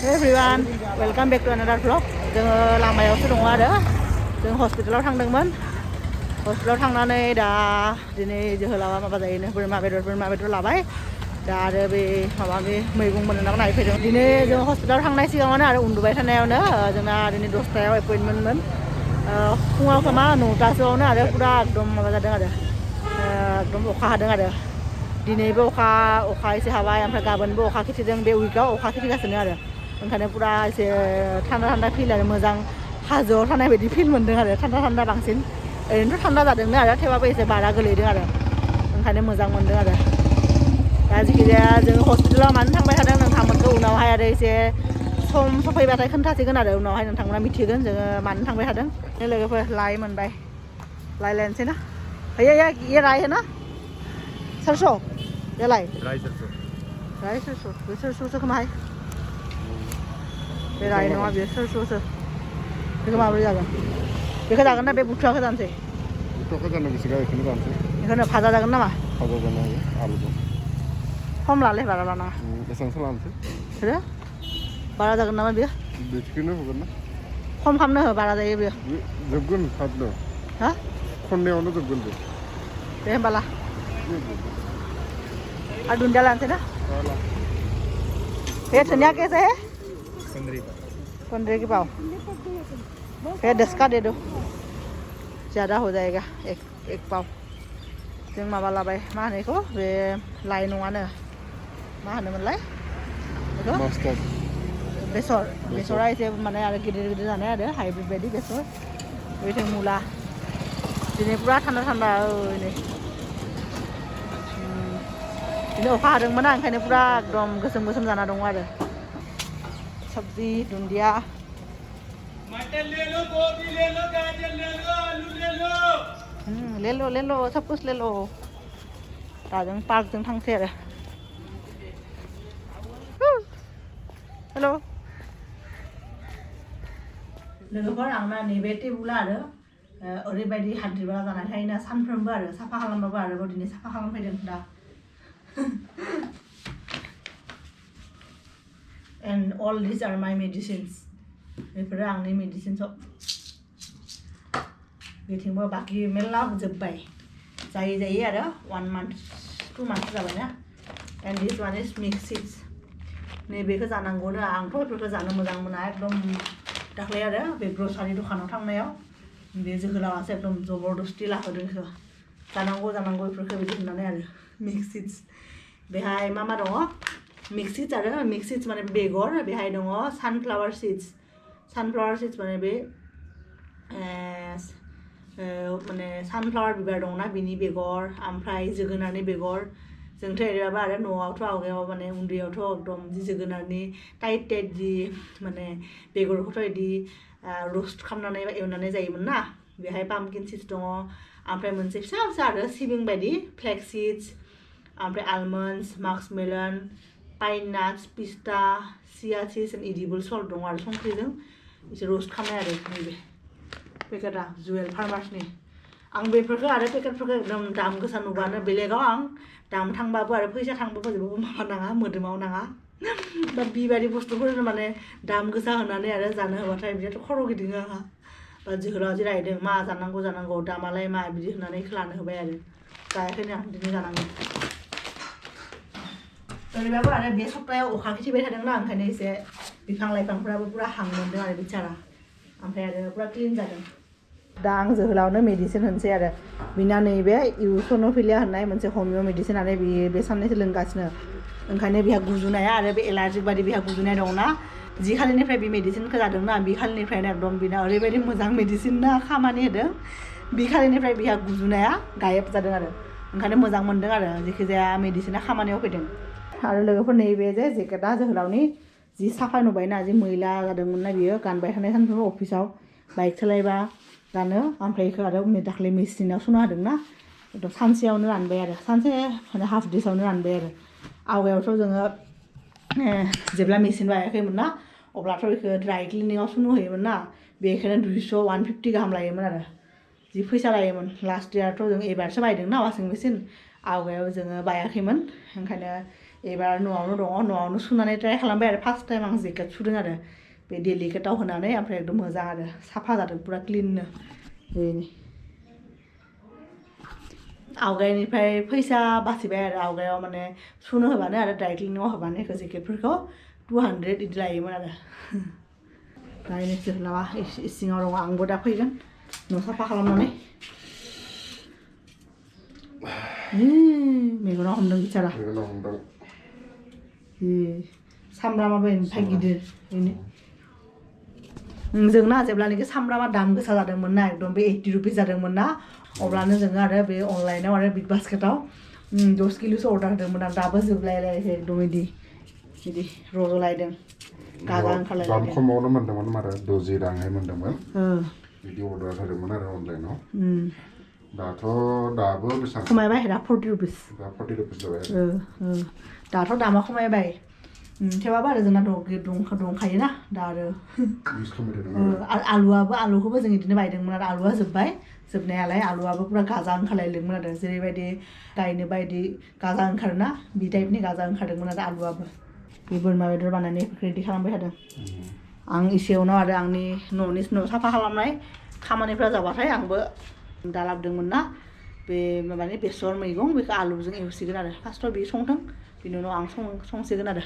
Everyone, welcome back to another vlog. जोङो लामायावसो दङ आरो जों हस्पिटालाव थांदोंमोन. हस्पिटालाव थांनानै दा दिनै जोहोलावा माबा जायोनो बोरमा बेदर लाबाय. दा आरो बे माबा बे मैगं मोनो नामा नायफैदों. दिनै जों हस्पिटालाव थांनाय सिगाङावनो आरो उन्दुबाय थानायावनो जोंना दिनै 10टायाव एपइन्टमेन्टमोन. फुङाव खोमा 9टासोआवनो आरो पुरा एकदम माबा जादों आरो एकदम अखा हादों आरो दिनैबो अखा एसे हाबाय ओमफ्राय गाबोनबो अखा खिथिदों. बे उइकआव अखा खिथिगासिनो आरो ओंखायनो पुरा एसे थान्दा फिल आरो मोजां हाजोआव थानाय बायदि फिल मोन्दों आरो थान्दा बांसिन. ओरैनोथ' थान्दा जादोंनो आरो थेवबाबो एसे बारा गोलैदों आरो ओंखायनो मोजां मोन्दों आरो दा जिखिजाया जों हस्पिटालाव मानो थांबाय थादों नोंथांमोनखौ उनावहाय आरो एसे सम सफैबाथाय खोन्थासिगोन आरो उनावहाय नोंथांमोना मिथिगोन जोङो मानो थांबाय थादों. लोगोफोर लाइ मोनबाय लाइ लायनोसै ना ये राय है ना सरसो ये लाइ सरसोसो खोमाहाय बे राय नङा बेयो सरसोसो. बेखौ माबोरै जागोन बेखौ जागोन ना बे बुथुवाखौ जानोसै जानो गोसोगा बेखौनो जानोसै बेखौनो भाजा जागोन नामा भाजा जानो हायो आलुजों खम लालै बारा लानाङा बेसेबांसो लानोसै बिसोरो बारा जागोन नामा बेयो बेखौनो होगोन ना खम खालामनो हो बारा जायो बेयो जोबगोन थाबनो हा खननायावनो जोबगोन दे होमबाला और दुंडिया लानोसै ना ये धनिया कैसे है 15 की पाव. फिर 10 का दे दो ज़्यादा हो जाएगा एक पाव. जों माबा लाबाय मा होनो बेखौ बे लाइ नङानो मा होनोमोनलाय बेखौ बेसरा एसे माने आरो गिदिर जानाय आरो हाइब्रिद बायदि बेसर बेथिं मुला दिनै पुरा थान्दा नै दिनै अखा हादोंमोन ओंखायनो पुरा एकदम गोसोम जाना दङ आरो सब्जी दुंडिया मटर ले लो गोभी ले लो गाजर ले लो आलू ले लो सब कुछ ले लो. दाजों पार्कजों थांसै आरो हेल' लोगोफोर आंना नैबे टेबुला आरो ओरैबायदि हाद्रिबाला जानानै थायोना सानफ्रोमबो आरो साफा खालामबाबो आरोबाव दिनै साफा खालामफैदों दा. And all these are my medicines. बेफोरो आंनि मेडिसिन सब बेथिंबो बाखि मेरला जोब्बाय जायै आरो 1 month 2 months जाबाय ना. and this one is mixed seeds. नैबेखौ जानांगौनो आंथ' बेफोरखौ जानो मोजां मोना एकदम दाख्लै आरो बे ग्रसारि दखानाव थांनायाव बे जोहोलावासो एकदम जबरदस्ति लाहोदों जानांगौ बेफोरखौ बिदि होननानै आरो मिक्स सिड्स बेहाय मा दङ मिक्स सिड्स आरो मिक्स सिड्स माने बेगर बेहाय दङ सानफ्लावार सिड्स माने बे माने सानफ्लावार बिबार दंना बिनि बेगर ओमफ्राय जोगोनारनि बेगर जोंथ' एरैबाबो आरो न'आवथ' आवगायाव माने उन्दैयावथ' एकदम जि जोगोनारनि टाइट जि माने बेगरखौथ' बिदि रस्ट खालामनानै बा एवनानै जायोमोन ना. बेहाय पाम्पकिन सिड्स दङ ओमफ्राय मोनसे फिसा आरो सिबिं बायदि फ्लेक्स सिड्स ओमफ्राय आलमन्ड्स मास्कमेलन पाइन नाट्स पिस्ता चिया सिड्स इडिबल सल्ट दङ आरो संख्रिजों एसे रस्ट खालामनाय आरो नैबे पेकेटा जुवेल फार्मार्सनि. आं बेफोरखौ आरो पेकेटफोरखौ एकदम दाम गोसा नुबानो बेलेगाव आं दाम थांबाबो आरो फैसा थांबाबो जेबो माबा नाङा मोदोमाव नाङा दा बेबायदि बुस्थुफोर माने दाम गोसा होनानै आरो जानो होबाथाय बिदिथ' खर' गिदिङो आंहा. बा जोहोलावा जि रायदों मा जानांगौ दामालाय मा बिदि होननानै लानो होबाय आरो जायाखैनो आं दिनै जानांगौ. ओरैबाबो आरो बे सप्तायाव अखा खिथिबाय थादोंना ओंखायनो एसे बिफां लाइफांफ्राबो पुरा हां मोनदों आरो बिचारा ओमफ्राय आरो पुरा क्लिन जादों. दा आं जोहोलावनो मेडिसिन होनोसै आरो बिना नैबे इउसन'फिलिया होननाय मोनसे हमिय' मेडिसिन आरो बे साननैसो लोंगासिनो ओंखायनो बेहा गुजुनाया आरो बे एलार्जिक बादि बेहा गुजुनाय दंना. जि खालिनिफ्राय बे मेडिसिनखौ जादोंना बे खालिनिफ्रायनो एकदम बिना ओरैबायदि मोजां मेडिसिन ना खामानि होदों बे खालिनिफ्राय बिहा गुजुनाया गायब जादों आरो ओंखायनो मोजां मोन्दों आरो जेखिजाया मेडिसिना खामानियाव फैदों. आरो लोगोफोर नैबे जेकेटा जोहोलावनि जि साफा नुबायना जि मैला जादोंमोन ना बियो गानबाय थानाय सानफ्रोमबो अफिसाव बाइक सालायबा गानो ओमफ्राय बेखौ आरो दाख्लै मेसिनाव सुना होदोंना एकदम सानसेयावनो रानबाय आरो सानसे माने हाफ डेसावनो रानबाय आरो आवगायावथ' जोङो जेब्ला मेसिन बायाखैमोन ना अब्लाथ' बेखौ ड्राइ क्लिनिङाव सुनो होयोमोन ना बेखौनो 200 150 गाहाम लायोमोन आरो जि फैसा लायोमोन. लास्ट इयारथ' जों एबारसो बायदों ना वाशिं मेसिन आवगायाव जोङो बायाखैमोन ओंखायनो एबार न'आवनो दङ न'आवनो सुनानै ट्राय खालामबाय आरो फार्स्ट टाइम आं जेकेट सुदों आरो बे डेलिकेटाव होनानै ओमफ्राय एकदम मोजां आरो साफा जादों पुरा क्लिननो बेनि आवगायनिफ्राय फैसा बासिबाय आरो आवगायाव माने सुनो होबानो आरो ड्राइ क्लिनिङाव होबानो बेखौ जेकेटफोरखौ 200 इदि लायोमोन आरो दा इनि जोहोलावा इसिङाव दङ आंबो दा फैगोन न' साफा खालामनानै मेगनाव हमदों बिचारा मेगनाव हमदों सामब्रामाबो एमफाय गिदिर बेनो जोंना जेब्लानोखि सामब्रामा दाम गोसा जादोंमोन ना एकदम बे 80 रुपिस जादोंमोन ना अब्लानो जोङो आरो बे अनलाइनाव आरो बिग बास्केटाव 10 किल'सो अर्डार होदोंमोन आं दाबो जोबलायलायाखै एकदम इदि रज'लायदों गाजा ओंखारलायदों दाम खमावनो मोन्दोंमोन आरो 60 राङै मोन्दोंमोन बिदि अर्डार होदोंमोन आरो अनलाइनाव दाबो बेसेबां खमायबाय दा 40 रुपिस दा 40 रुपिस जाबाय दाथ' दामा खमायबाय थेवबाबो आरो जोंना दंखायोना दा आरो आलुखौबो जों बिदिनो बायदोंमोन आरो आलुआ जोबनायालाय आलुआबो पुरा गाजा ओंखारलायदोंमोन आरो जेरैबायदि गायनो बायदि गाजा ओंखारोना बि टाइपनि गाजा ओंखारदोंमोन आरो आलुआबो बे बोरमा बेदर बानायनायफोरखौ रेडि खालामबाय थादों आं इसेयावनो आरो आंनि न' साफा खालामनाय खामानिफ्रा जाबाथाय आंबो दा लाबोदोंमोन ना बे माबानि बेसर मैगं बेखौ आलुजों एवसिगोन आरो फार्स्टआव बे संथों बिनि उनाव आं संसिगोन आरो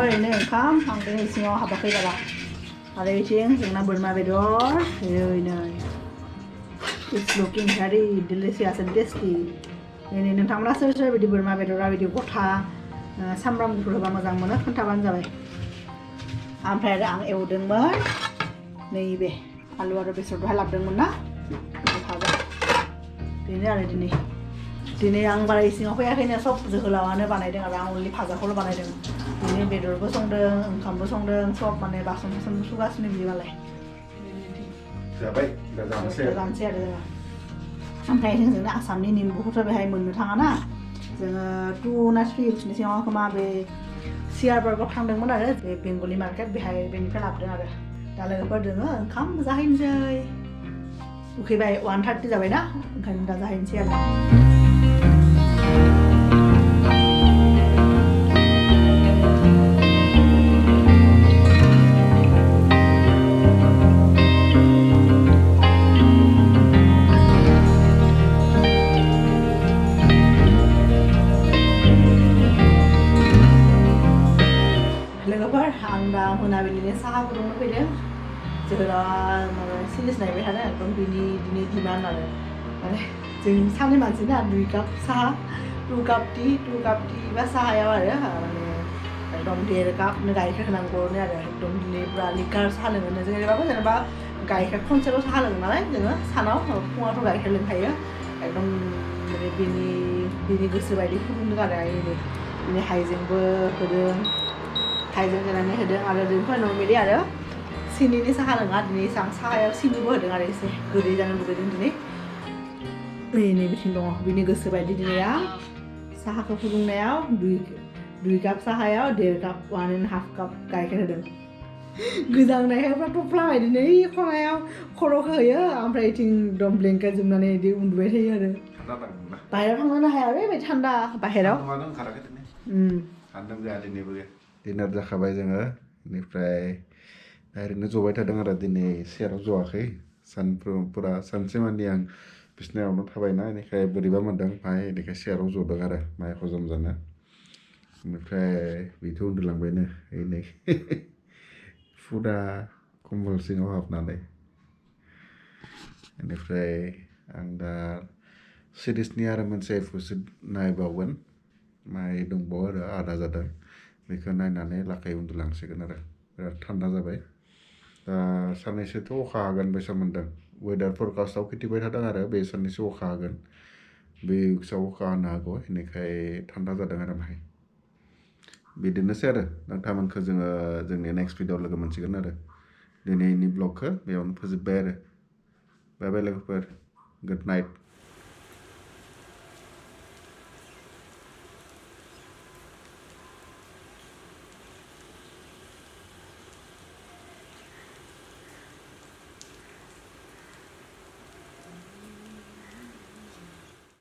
ओरैनो ओंखाम आं बे सिङाव हाबाखै बारा आरो बिथिं जोंना बोरमा बेदर ओरैनो इट्स लुकिं भेरि डिलिशियास एन्ड टेस्टि बेनि नोंथांमोना सोर बिदि बोरमा बेदरा बिदि गथा सामब्राम गुफुर होबा मोजां मोनो खोन्थाबानो जाबाय ओमफ्राय आरो आं एवदोंमोन नैबे आलु आरो बेसरखौहाय लाबोदोंमोन ना भाजा बेनो आरो दिनै आं बारा इसिङाव फैयाखैनो सब जोहोलावानो बानायदों आरो आं अनलि भाजाखौल' बानायदों बिदिनो बेदरबो संदों ओंखामबो संदों सब माने बासन सुगासिनो बियो मालाय जाबाय दा जानोसै आरो जोङो ओमफ्राय जोंनो आसामनि निम्बुखौथ' बेहाय मोननो थाङाना जोङो 2 ना 3 उइक्सनि सिगाङाव खोमा बे सियार पार्कआव थांदोंमोन आरो बे बेंगलि मार्केट बेनिफ्राय लाबोदों आरो दा लोगोफोर दोङो ओंखाम जाहैनोसै उखैबाय 1:30 जाबायना ओंखायनो दा जाहैनोसै आरो आं दा मोनाबिलिनि साहा फुदुंनो फैदों जोहोलावा माबा सिरिस नायबाय थादों एकदम दिनै डिमान्ड आरो माने जों सानै मानसिना 2 काप साहा 2 काप टि बा साहायाव आरो माने एकदम 1.5 कापनो गाइखेर होनांगौनो आरो एकदम दिनै पुरा लिकार साहा लोङो जेनेबा गाइखेर खनसेल' साहा लोङो नालाय जोङो सानाव फुङावथ' गाइखेर लोंखायो एकदम माने बिनि गोसो बायदि फुदुंदों आरो बिनि हाइजेंबो होदों हाइजें होनानै होदों आरो बेनिफ्राय नर्मेलि आरो सिनिनि साहा लोङा दिनै आं साहायाव सिनिबो होदों आरो एसे गोदै जानो लुबैदों दिनै नै बिथिं दङ बिनि गोसो बायदि दिनै आं साहाखौ फुदुंनायाव 2 काप साहायाव 1.5 काप 1.5 काप गाइखेर होदों गोजांनायफ्रा थफ्लाबाय दिनै खनायाव खर'खौ होयो ओमफ्राय बिथिं एकदम ब्लेंकेट जोमनानै बिदि उन्दुबाय थायो आरो बाहेरायाव थांनोनो हाया ओरैबायदि थान्दा बाहेरायाव डिनार जाखाबाय जोङो बेनिफ्राय ओरैनो जबाय थादों आरो दिनै सेयाराव जवाखै पुरा सानसेमानि आं बिसिनायावनो थाबायना बेनिखाय बोरैबा मोन्दों बेनिखाय सेयाराव जदों आरो माइ हजम जानो बेनिफ्राय बेथ' उन्दुलांबायनो नै फुरा कम्बल सिङाव हाबनानै बेनिफ्राय आं दा सिरिसनि आरो मोनसे एपिसड नायबावगोन माय दंबावो आरो आदा जादों बेखौ नायनानै लाखाय उन्दुलांसिगोन आरो बिराद थान्दा जाबाय दा साननैसोथ' अखा हागोन बायसा मोन्दों वेदार फरकास्टआव खिथिबाय थादों आरो बे साननैसो अखा हागोन बे उइक्सआव अखा हानो हागौ बेनिखाय थान्दा जादों आरो बाहाय बिदिनोसै आरो नोंथांमोनखौ जोङो जोंनि नेक्स्ट भिडिअ'आव लोगो मोनसिगोन आरो दिनैनि ब्लगखौ बेयावनो फोजोबबाय आरो बाय बाय लोगोफोर गुड नाइट